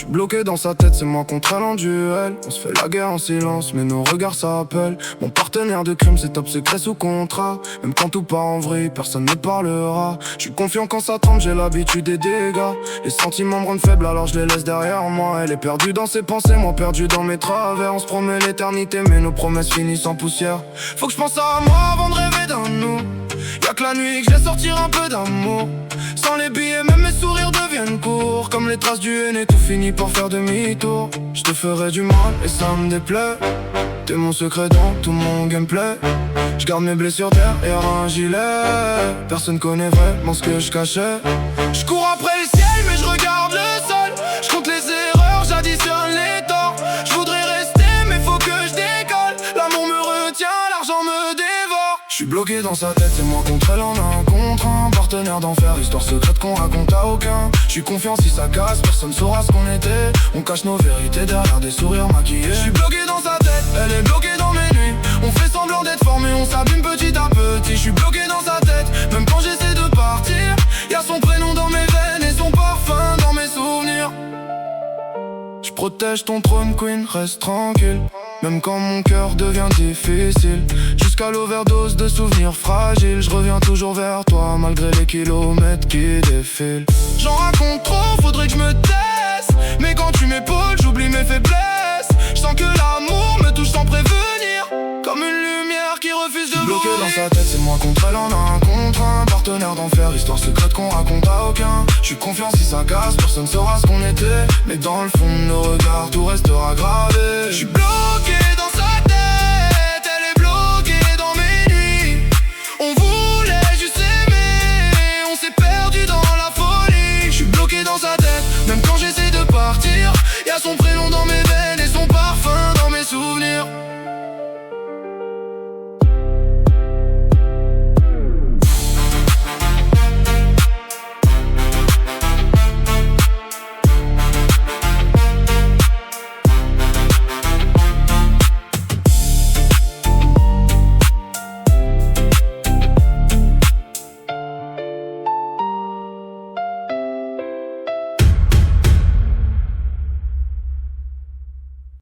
Bloqué dans sa tête, c'est moi contre elle en duel. On se fait la guerre en silence, mais nos regards s'appellent. Mon partenaire de crime, c'est top secret sous contrat. Même quand tout part en vrille, personne ne parlera. Je suis confiant quand ça tremble, j'ai l'habitude des dégâts. Les sentiments me rendent faible, alors je les laisse derrière moi. Elle est perdue dans ses pensées, moi perdu dans mes travers. On se promet l'éternité, mais nos promesses finissent en poussière. Faut que je pense à moi avant de rêver d'un nous. Y'a que la nuit que je vais sortir un peu d'amour. Sans les billets, même mes sourires deviennent courts. Comme les traces du haine et tout finit par faire demi-tour. Je te ferai du mal et ça me déplaît. T'es mon secret dans tout mon gameplay. Je garde mes blessures derrière un gilet. Personne connaît vraiment ce que je cachais. Je cours après le ciel mais je regarde le sol. Je compte les erreurs, j'additionne les torts. Je voudrais rester mais faut que je décolle. L'amour me retient, l'argent me dévore. Je suis bloqué dans sa tête, c'est moi contre elle en un contre un. Partenaire d'enfer, histoire secrète qu'on raconte à aucun. Je suis confiant si ça casse, personne saura ce qu'on était. On cache nos vérités derrière des sourires maquillés. Je suis bloqué dans sa tête, elle est bloquée dans mes nuits. On fait semblant d'être fort mais on s'abîme petit à petit. Je suis bloqué dans sa tête, même quand j'essaie de partir. Y'a son prénom dans mes veines et son parfum dans mes souvenirs. Je protège ton trône queen, reste tranquille. Même quand mon cœur devient difficile. Jusqu'à l'overdose de souvenirs fragiles. Je reviens toujours vers toi malgré les kilomètres qui défilent. J'en raconte trop, faudrait que je me taise. Mais quand tu m'épaules, j'oublie mes faiblesses. Je sens que l'amour me touche sans prévenir. Comme une lumière qui refuse de bloquer dans sa tête, c'est moi contre elle en un contre un. Partenaire d'enfer, histoire secrète qu'on raconte à aucun. Je suis confiant si ça casse, personne saura ce qu'on était. Mais dans le fond de nos regards, tout restera gravé. Je suis bloqué